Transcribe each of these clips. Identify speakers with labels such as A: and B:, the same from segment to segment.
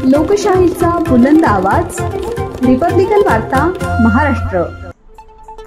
A: लोकशाहीचा बुलंद आवाज, रिपब्लिकन वार्ता महाराष्ट्र।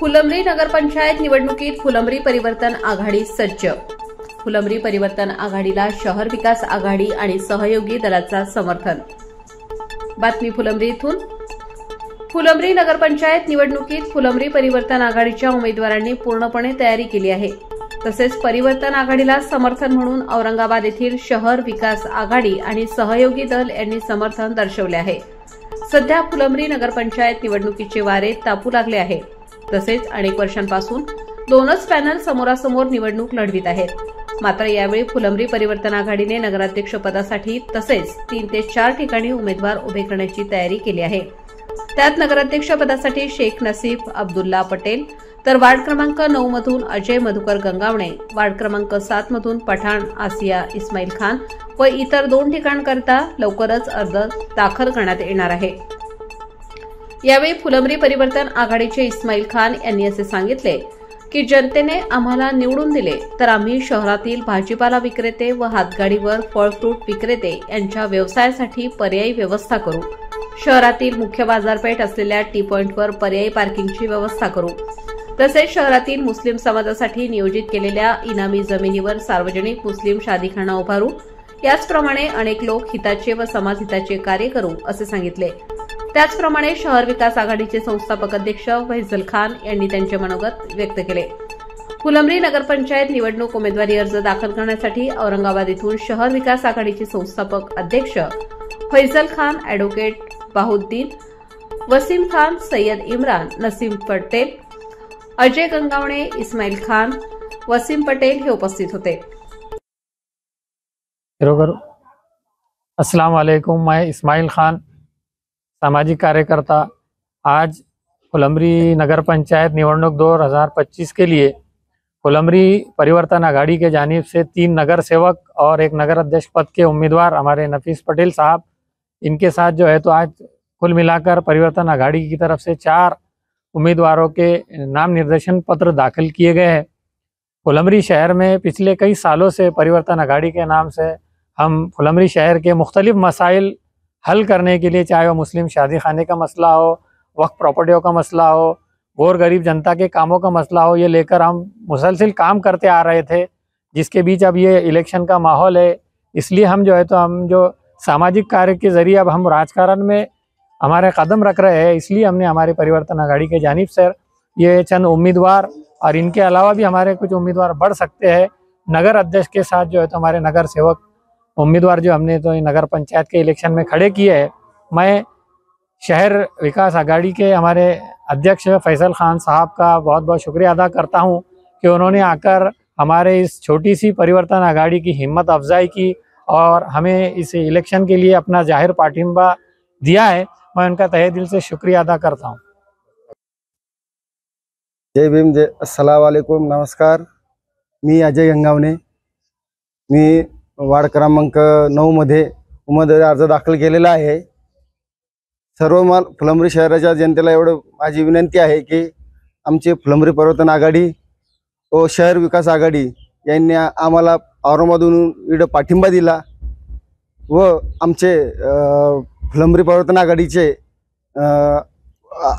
B: फुलंब्री नगरपंचायत निवडणुकीत फुलंब्री परिवर्तन आघाडी सज्ज। फुलंब्री परिवर्तन आघाडीला शहर विकास आघाडी आणि सहयोगी दलाचा समर्थन। बातमी फुलंब्री इथून। फुलंब्री नगरपंचायत निवडणुकीत फुलंब्री परिवर्तन आघाडीच्या उमेदवारांनी पूर्णपणे तयारी केली आहे। तसेच परिवर्तन आघाडीला समर्थन म्हणून औरंगाबाद येथील शहर विकास आघाडी आणि सहयोगी दल यांनी समर्थन दर्शवले आहे। सध्या फुलंब्री नगरपंचायत निवडणुकीचे वारे तापू लागले आहे। तसेच अनेक वर्षांपासून दोनच पॅनल समोरासमोर निवडणूक लढवित आहेत। मात्र यावेळी फुलंब्री परिवर्तन आघाडीने नगराध्यक्ष पदासाठी तसेच 3 ते 4 ठिकाणी उमेदवार उभे करण्याची तयारी केली आहे। त्यात नगराध्यक्ष पदासाठी शेख नसीफ अब्दुल्ला पटेल, तर वार्ड क्रमांक 9 मधून अजय मधुकर गंगावणे, वार्ड क्रमांक 7 मधून पठाण आसिया इस्माईल खान व इतर 2 ठिकाणकरता लवकरच अर्ज दाखल करण्यात येणार आहे। यावेळी फुलंब्री परिवर्तन आघाडीचे इस्माईल खान यांनी असे सांगितले की जनतेने आम्हाला निवडून दिले तर आम्ही शहरातील भाजीपाला विक्रेते व हातगाडीवर फळ फ्रूट विक्रेते यांच्या व्यवसायासाठी पर्यायी व्यवस्था करू। शहरातील मुख्य बाजारपेठ असलेल्या टी पॉइंटवर पर्यायी पार्किंगची व्यवस्था करू। तसेच शहरातील मुस्लिम समाजासाठी नियोजित केलेल्या इनामी जमिनीवर सार्वजनिक मुस्लिम शादीखाना उभारू। याचप्रमाणे अनेक लोक हिताचे व समाजहिताचे कार्य करू असे सांगितले। त्याचप्रमाणे शहर विकास आघाडीचे संस्थापक अध्यक्ष फैसल खान यांनी त्यांचे मनोगत व्यक्त केले। फुलंब्री नगरपंचायत निवडणूक उमेदवारी अर्ज दाखल करण्यासाठी औरंगाबाद येथून शहर विकास आघाडीचे संस्थापक अध्यक्ष फैसल खान, ॲडव्होकेट बाहुद्दीन, वसीम खान, सय्यद इम्रान, नसीम पटेल, अजय गंगावणे, इस्माईल खान, वसीम पटेल हे उपस्थित होते।
C: अस्सलाम वालेकुम, मैं इस्माईल खान, सामाजिक कार्यकर्ता। आज फुलंब्री नगर पंचायत निवडणूक 2025 के लिए फुलंब्री परिवर्तन आघाड़ी के जानिब से 3 नगर सेवक और 1 नगर अध्यक्ष पद के उम्मीदवार हमारे नफीस पटेल साहब, इनके साथ जो है तो आज कुल मिलाकर परिवर्तन आघाड़ी की तरफ से 4 उम्मीदवारों के नाम निर्देशन पत्र दाखिल किए गए हैं। फुलंब्री शहर में पिछले कई सालों से परिवर्तन आघाड़ी के नाम से हम फुलंब्री शहर के मुख्तलिफ मसाइल हल करने के लिए, चाहे वो मुस्लिम शादी खाने का मसला हो, वक्फ प्रॉपर्टियों का मसला हो, गौर गरीब जनता के कामों का मसला हो, ये लेकर हम मुसलसिल काम करते आ रहे थे। जिसके बीच अब ये इलेक्शन का माहौल है, इसलिए हम जो सामाजिक कार्य के जरिए अब हम राजकारण में हमारे कदम रख रहे हैं। इसलिए हमने हमारे परिवर्तन आघाड़ी के जानिब से ये चंद उम्मीदवार, और इनके अलावा भी हमारे कुछ उम्मीदवार बढ़ सकते हैं, नगर अध्यक्ष के साथ जो है तो हमारे नगर सेवक उम्मीदवार जो हमने तो नगर पंचायत के इलेक्शन में खड़े किए हैं। मैं शहर विकास आघाड़ी के हमारे अध्यक्ष फैसल खान साहब का बहुत बहुत शुक्रिया अदा करता हूं कि उन्होंने आकर हमारे इस छोटी सी परिवर्तन आघाड़ी की हिम्मत अफजाई की और हमें इस इलेक्शन के लिए अपना जाहिर पाठिंबा दिया है। मैं उनका तहे दिल से शुक्रिया अदा करता हूँ।
D: जय भीम, जय अस्सलाम वालेकुम, नमस्कार। मी अजय गंगावणे, मी वार्ड क्रमांक 9 मध्ये उमेदवारी अर्ज दाखल केलेला आहे। सर्व फुलंब्री शहराच्या जनतेला एवढं माझी विनंती आहे की आमची फुलंब्री परिवर्तन आघाडी व शहर विकास आघाडी यांनी आम्हाला औरंगाबादहून इकडे पाठिंबा दिला व आमचे फुलंब्री परिवर्तन आघाडीचे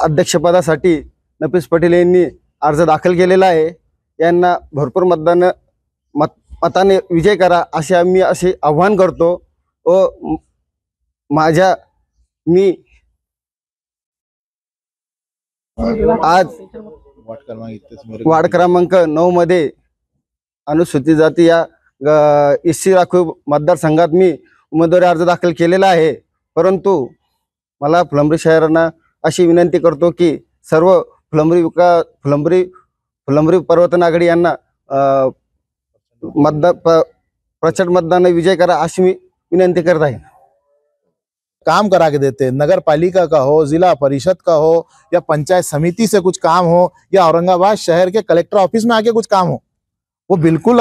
D: अध्यक्षपदासाठी नफीस पटेल यांनी अर्ज दाखल केलेला आहे। यांना भरपूर मताने विजय करा असे आम्ही आव्हान करतो व मी आज वार्ड क्रमांक 9 मध्ये अनुसूचित जाती या एससी राखीव मतदारसंघात मी उमेदवारी अर्ज दाखल केलेला आहे। परंतु मला फुलंब्री शहरांना अशी विनंती करतो की सर्व फुलंब्री परिवर्तन आघाडी यांना प्रचंड मतदान विजय करा अशी मी विनंती करत आहे।
E: काम करा के देते, नगर पालिका का हो, जिला परिषद का हो, या पंचायत समिति से कुछ काम हो, या औरंगाबाद शहर के कलेक्टर ऑफिस में आके कुछ काम हो, वो बिल्कुल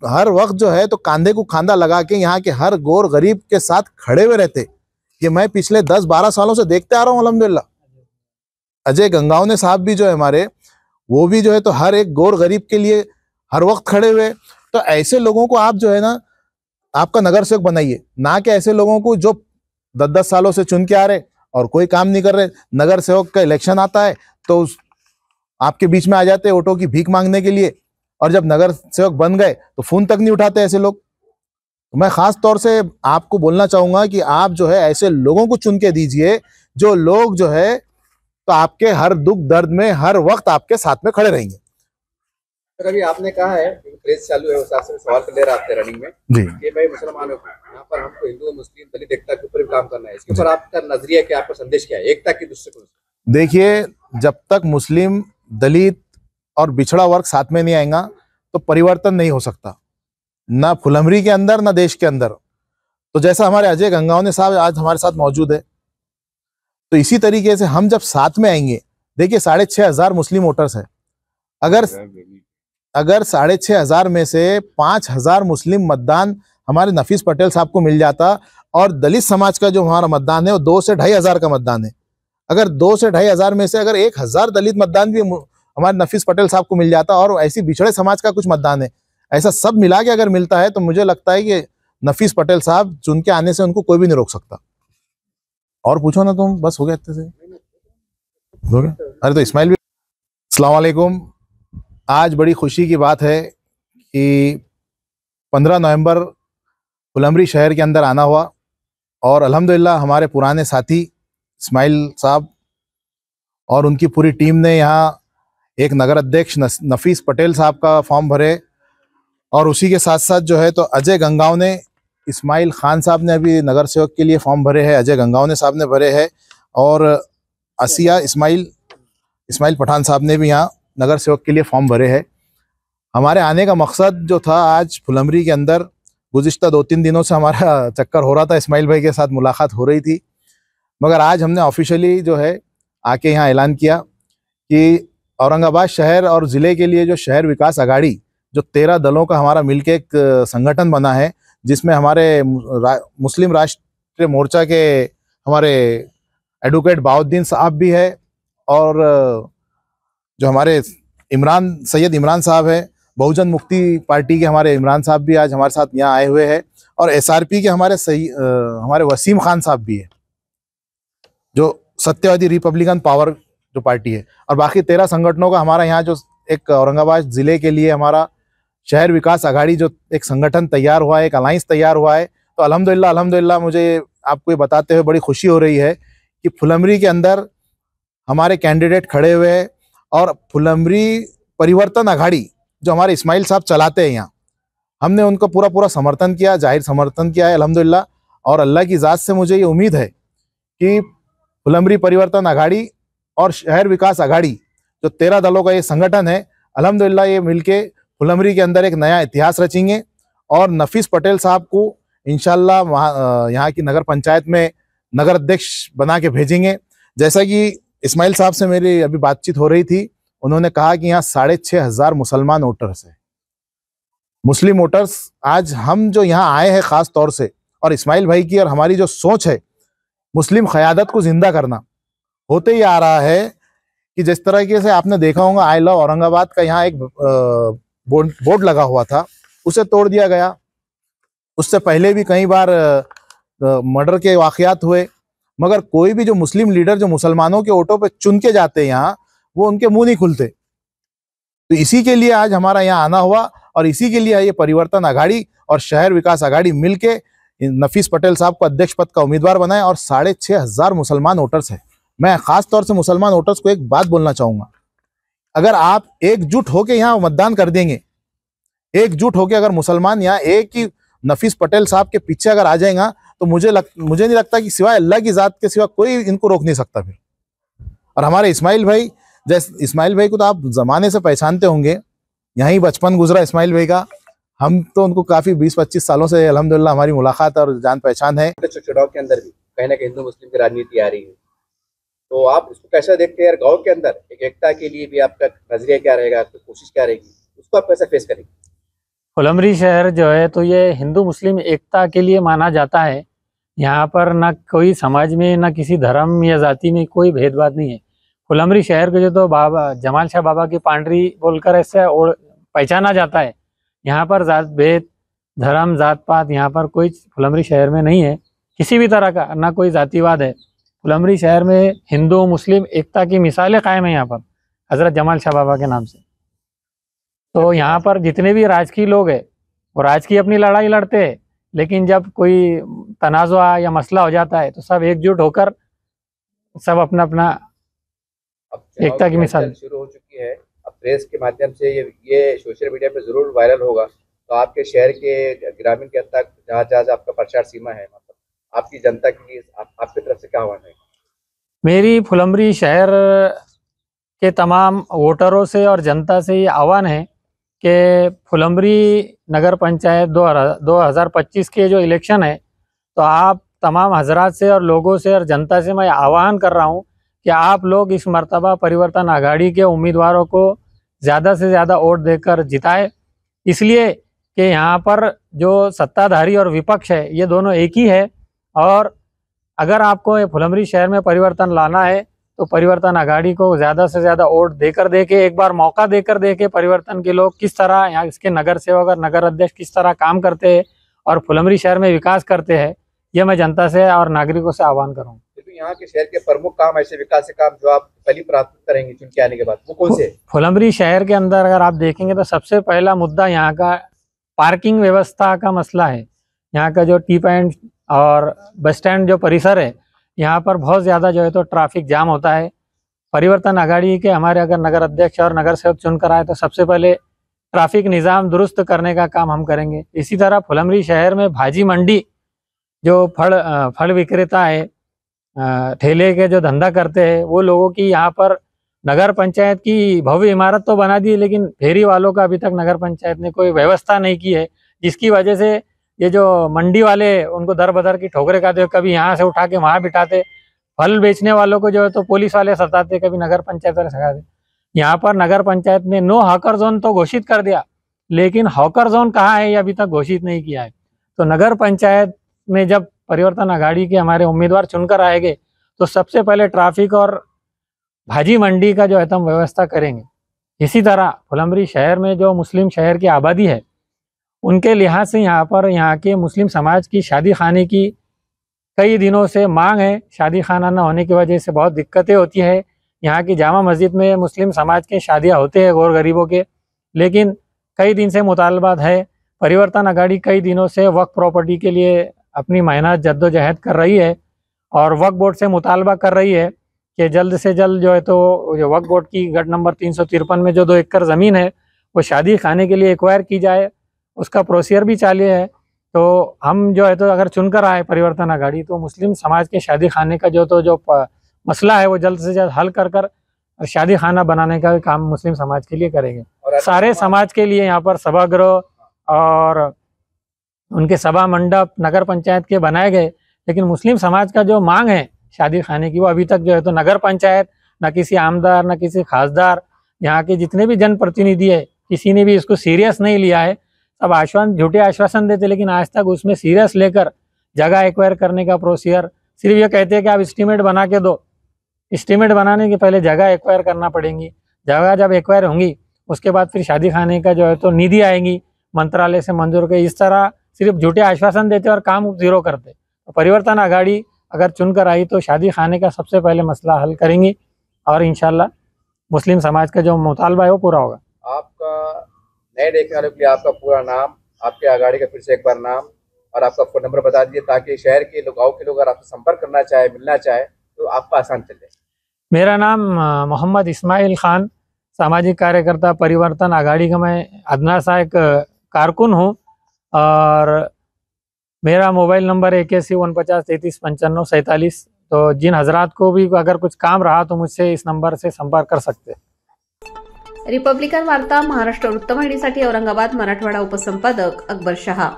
E: हर वक्त जो है तो कांधे को खांधा लगा के यहाँ के हर गोर गरीब के साथ खड़े हुए रहते। ये मैं पिछले 10-12 सालों से देखते आ रहा हूँ अल्हम्दुलिल्लाह। अजय गंगावने साहब भी जो है हमारे, वो भी जो है तो हर एक गोर गरीब के लिए हर वक्त खड़े हुए। तो ऐसे लोगों को आप जो है ना आपका नगर सेवक बनाइए, ना कि ऐसे लोगों को जो 10-10 सालों से चुन के आ रहे और कोई काम नहीं कर रहे। नगर सेवक का इलेक्शन आता है तो आपके बीच में आ जाते हैं वोटों की भीख मांगने के लिए, और जब नगर सेवक बन गए तो फोन तक नहीं उठाते ऐसे लोग। तो मैं खास तौर से आपको बोलना चाहूंगा कि आप जो है ऐसे लोगों को चुन के दीजिए, जो लोग जो है तो आपके हर दुख दर्द में हर वक्त आपके साथ में खड़े रहेंगे।
F: सर, अभी आपने कहा है प्रेस चालू है, उस हिसाब से सवाल कर ले रहा आपके रनिंग में
E: जी।
F: कि भाई मुसलमानों को यहाँ पर हमको हिंदू मुस्लिम दलित एकता के ऊपर भी काम करना है, इसके ऊपर आपका नजरिया क्या, आपका संदेश क्या है एकता की दृष्टिकोण से?
E: देखिए, जब तक मुस्लिम दलित और बिछड़ा वर्ग साथ में नहीं आएगा तो परिवर्तन नहीं हो सकता, ना फुलंबरी के अंदर ना देश के अंदर। तो जैसा हमारे अजय गंगावने साहब आज हमारे साथ मौजूद है, तो इसी तरीके से हम जब साथ में आएंगे, देखिए 6,500 मुस्लिम वोटर्स है, अगर 6,500 में से 5,000 मुस्लिम मतदान हमारे नफीस पटेल साहब को मिल जाता, और दलित समाज का जो हमारा मतदान है वो 2 से 2,500 का मतदान है, अगर 2 से 2,500 में से अगर 1,000 दलित मतदान भी हमारे नफीस पटेल साहब को मिल जाता, और ऐसी बिछड़े समाज का कुछ मतदान है, ऐसा सब मिला के अगर मिलता है, तो मुझे लगता है कि नफीस पटेल साहब चुन के आने से उनको कोई भी नहीं रोक सकता। और पूछो ना तुम, बस हो गया इतने से हो गया। अरे तो इस्माइल भी, अस्सलाम वालेकुम। आज बड़ी खुशी की बात है कि 15 नवंबर फुलंबरी शहर के अंदर आना हुआ, और अल्हम्दुलिल्लाह हमारे पुराने साथी इस्माइल साहब और उनकी पूरी टीम ने यहाँ एक नगर अध्यक्ष नफीस पटेल साहब का फॉर्म भरे, और उसी के साथ साथ जो है तो अजय गंगावने, इस्माइल खान साहब ने अभी नगर सेवक के लिए फॉर्म भरे हैं, अजय गंगावने साहब ने भरे हैं, और असिया इस्माइल पठान साहब ने भी यहाँ नगर सेवक के लिए फॉर्म भरे हैं। हमारे आने का मकसद जो था, आज फुलंबरी के अंदर गुज़िश्ता 2-3 दिनों से हमारा चक्कर हो रहा था, इस्माइल भाई के साथ मुलाकात हो रही थी, मगर आज हमने ऑफिशियली जो है आके यहाँ ऐलान किया कि औरंगाबाद शहर और ज़िले के लिए जो शहर विकास आघाड़ी, जो 13 दलों का हमारा मिलके एक संगठन बना है, जिसमें हमारे मुस्लिम राष्ट्रीय मोर्चा के हमारे एडवोकेट बाउद्दीन साहब भी है, और जो हमारे सैयद इमरान साहब है, बहुजन मुक्ति पार्टी के हमारे इमरान साहब भी आज हमारे साथ यहाँ आए हुए हैं, और SRP के हमारे वसीम खान साहब भी है, जो सत्यवादी रिपब्लिकन पावर जो पार्टी है, और बाकी 13 संगठनों का हमारा यहाँ जो एक औरंगाबाद जिले के लिए हमारा शहर विकास आघाड़ी जो एक संगठन तैयार हुआ है, एक अलायंस तैयार हुआ है। तो अल्हम्दुलिल्लाह मुझे आपको ये बताते हुए बड़ी खुशी हो रही है कि फुलंबरी के अंदर हमारे कैंडिडेट खड़े हुए हैं, और फुलंबरी परिवर्तन आघाड़ी जो हमारे इस्माइल साहब चलाते हैं यहाँ, हमने उनको पूरा समर्थन किया, जाहिर समर्थन किया है अल्हम्दुलिल्लाह। और अल्लाह की ज़ात से मुझे ये उम्मीद है कि फुलंबरी परिवर्तन आघाड़ी और शहर विकास आघाड़ी जो 13 दलों का ये संगठन है, अल्हम्दुलिल्लाह ये मिलके फुलंबरी के अंदर एक नया इतिहास रचेंगे, और नफीस पटेल साहब को इंशाल्लाह यहाँ की नगर पंचायत में नगर अध्यक्ष बना के भेजेंगे। जैसा कि इस्माइल साहब से मेरी अभी बातचीत हो रही थी, उन्होंने कहा कि यहाँ 6,500 मुसलमान वोटर्स है, मुस्लिम वोटर्स। आज हम जो यहाँ आए हैं खास तौर से, और इस्माइल भाई की और हमारी जो सोच है मुस्लिम क़यादत को जिंदा करना, होते ही आ रहा है कि जिस तरीके से आपने देखा होगा आई लव औरंगाबाद का यहाँ एक बोर्ड लगा हुआ था, उसे तोड़ दिया गया। उससे पहले भी कई बार मर्डर के वाकयात हुए, मगर कोई भी जो मुस्लिम लीडर जो मुसलमानों के वोटों पे चुन के जाते यहाँ, वो उनके मुंह नहीं खुलते। तो इसी के लिए आज हमारा यहाँ आना हुआ, और इसी के लिए ये परिवर्तन आघाड़ी और शहर विकास आघाड़ी मिलके नफीस पटेल साहब को अध्यक्ष पद का उम्मीदवार बनाए, और 6,500 मुसलमान वोटर्स है। मैं खास तौर से मुसलमान वोटर्स को एक बात बोलना चाहूंगा, अगर आप एकजुट होकर यहाँ मतदान कर देंगे, एकजुट होकर अगर मुसलमान यहाँ एक ही नफीस पटेल साहब के पीछे अगर आ जाएगा, तो मुझे नहीं लगता कि सिवाय अल्लाह की जात के सिवा कोई इनको रोक नहीं सकता फिर। और हमारे इस्माइल भाई, जैसे इस्माइल भाई को तो आप जमाने से पहचानते होंगे, यहीं बचपन गुजरा इस्माइल भाई का, हम तो उनको काफी 20-25 सालों से अल्हम्दुलिल्लाह हमारी मुलाकात और जान पहचान है।
F: चुनाव के अंदर भी कहीं ना कहीं हिंदू मुस्लिम की राजनीति आ रही है, तो आप इसको कैसा देखते हैं? गाँव के अंदर एक एकता के लिए भी आपका नजरिया क्या रहेगा, आपकी कोशिश क्या रहेगी, उसको आप कैसे फेस करेंगे?
C: फुलंबरी शहर जो है तो ये हिंदू मुस्लिम एकता के लिए माना जाता है। यहाँ पर ना कोई समाज में, ना किसी धर्म या जाति में कोई भेदभाव नहीं है। फुलंबरी शहर के जो तो बाबा जमाल शाह बाबा की पांडरी बोलकर ऐसे पहचाना जाता है। यहाँ पर जात भेद, धर्म, जात पात यहाँ पर कोई फुलंबरी शहर में नहीं है। किसी भी तरह का ना कोई जातिवाद है। फुलंब्री शहर में हिंदू मुस्लिम एकता की मिसालें कायम है यहाँ पर हजरत जमाल शाह बाबा के नाम से। तो यहाँ पर जितने भी राजकीय लोग हैं वो राजकीय अपनी लड़ाई लड़ते हैं, लेकिन जब कोई तनाज़ुआ या मसला हो जाता है तो सब एकजुट होकर सब अपना अपना एकता की मिसाल
F: शुरू हो चुकी है। अब प्रेस के माध्यम से ये सोशल मीडिया पे जरूर वायरल होगा, तो आपके शहर के ग्रामीण के तक जहाँ जहाँ आपका प्रचार सीमा है, मतलब आपकी जनता के लिए आपकी तरफ से क्या आह्वान है? मेरी
C: फुलंब्री शहर के तमाम वोटरों से और जनता से ये आह्वान है कि फुलंब्री नगर पंचायत 2025 के जो इलेक्शन है, तो आप तमाम हजरात से और लोगों से और जनता से मैं आह्वान कर रहा हूँ कि आप लोग इस मर्तबा परिवर्तन आघाड़ी के उम्मीदवारों को ज़्यादा से ज़्यादा वोट देकर जिताए, इसलिए कि यहाँ पर जो सत्ताधारी और विपक्ष है ये दोनों एक ही है। और अगर आपको फुलंब्री शहर में परिवर्तन लाना है तो परिवर्तन आघाड़ी को ज़्यादा से ज़्यादा वोट देकर देके एक बार मौका देकर देके परिवर्तन के लोग किस तरह यहाँ इसके नगर सेवक और नगर अध्यक्ष किस तरह काम करते हैं और फुलंब्री शहर में विकास करते हैं, ये मैं जनता से और नागरिकों से आह्वान करूँ।
F: यहाँ के शहर के प्रमुख काम, ऐसे विकास के काम जो आप पहली प्राथमिकता करेंगे चुन के आने के बाद, वो कौन से?
C: फुलंब्री शहर के अंदर अगर आप देखेंगे तो सबसे पहला मुद्दा यहाँ का पार्किंग व्यवस्था का मसला है। यहाँ का जो टी पॉइंट और बस स्टैंड जो परिसर है, यहाँ पर बहुत ज़्यादा जो है तो ट्रैफिक जाम होता है। परिवर्तन आघाड़ी के हमारे अगर नगर अध्यक्ष और नगर सेवक चुनकर आए तो सबसे पहले ट्रैफिक निज़ाम दुरुस्त करने का काम हम करेंगे। इसी तरह फुलंब्री शहर में भाजी मंडी जो फल विक्रेता है, ठेले के जो धंधा करते हैं, वो लोगों की यहाँ पर नगर पंचायत की भव्य इमारत तो बना दी, लेकिन फेरी वालों का अभी तक नगर पंचायत ने कोई व्यवस्था नहीं की है, जिसकी वजह से ये जो मंडी वाले उनको दर बदर की ठोकरें खाते, कभी यहाँ से उठा के वहाँ बिठाते, फल बेचने वालों को जो है तो पुलिस वाले सताते, कभी नगर पंचायत वाले सताते। यहाँ पर नगर पंचायत ने नो हॉकर जोन तो घोषित कर दिया, लेकिन हॉकर जोन कहाँ है ये अभी तक घोषित नहीं किया है। तो नगर पंचायत में जब परिवर्तन आघाड़ी के हमारे उम्मीदवार चुनकर आएंगे तो सबसे पहले ट्रैफिक और भाजी मंडी का जो है हम व्यवस्था करेंगे। इसी तरह फुलंब्री शहर में जो मुस्लिम शहर की आबादी है, उनके लिहाज से यहाँ के मुस्लिम समाज की शादी खाने की कई दिनों से मांग है। शादी खाना न होने की वजह से बहुत दिक्कतें होती है। यहाँ की जामा मस्जिद में मुस्लिम समाज के शादियाँ होते हैं गौर गरीबों के, लेकिन कई दिन से मुतालबात है। परिवर्तन आघाड़ी कई दिनों से वक्फ प्रॉपर्टी के लिए अपनी मेहनत जद्दोजहद कर रही है और वक्फ बोर्ड से मुतालबा कर रही है कि जल्द से जल्द जो है तो जो वक्फ बोर्ड की गढ़ नंबर 353 में जो 2 एकड़ ज़मीन है वो शादी खाने के लिए एक्वायर की जाए, उसका प्रोसीजर भी चालू है। तो हम जो है तो अगर चुनकर आए परिवर्तन आघाड़ी तो मुस्लिम समाज के शादी खाने का जो मसला है वो जल्द से जल्द हल कर शादी खाना बनाने का काम मुस्लिम समाज के लिए करेंगे। सारे समाज के लिए यहाँ पर सभागृह और उनके सभा मंडप नगर पंचायत के बनाए गए, लेकिन मुस्लिम समाज का जो मांग है शादी खाने की वो अभी तक जो है तो नगर पंचायत न किसी आमदार न किसी खासदार, यहाँ के जितने भी जनप्रतिनिधि है, किसी ने भी इसको सीरियस नहीं लिया है। सब झूठे आश्वासन देते, लेकिन आज तक उसमें सीरियस लेकर जगह एक्वायर करने का प्रोसीजर सिर्फ ये कहते हैं कि आप एस्टीमेट बना के दो। एस्टीमेट बनाने के पहले जगह एक्वायर करना पड़ेगी, जगह जब एक्वायर होंगी उसके बाद फिर शादी खाने का जो है तो निधि आएंगी मंत्रालय से मंजूर के। इस तरह सिर्फ झूठे आश्वासन देते और काम जीरो करते। तो परिवर्तन आघाड़ी अगर चुनकर आई तो शादी खाने का सबसे पहले मसला हल करेंगी और इंशाल्लाह मुस्लिम समाज का जो मुतालबा है वो पूरा होगा।
F: आपका नए देखने वालों के लिए आपका पूरा नाम, आपके आघाड़ी का फिर से एक बार नाम और आपका फ़ोन नंबर बता दीजिए, ताकि शहर के लोग, गाँव के लोग अगर आपसे संपर्क करना चाहे, मिलना चाहे तो आपका आसान चले।
C: मेरा नाम मोहम्मद इस्माइल खान, सामाजिक कार्यकर्ता परिवर्तन आघाड़ी का मैं अदना सा एक कारकुन हूँ और मेरा मोबाइल नंबर 81 तो जिन हजरात को भी अगर कुछ काम रहा तो मुझसे इस नंबर से संपर्क कर सकते।
B: रिपब्लिकन वार्ता Maharashtra वृत्तवाहिनीसाठी Aurangabad Marathwada उपसंपादक Akbar Shah.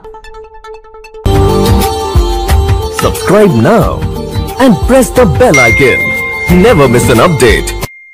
G: Subscribe now and press the bell icon. Never miss an update.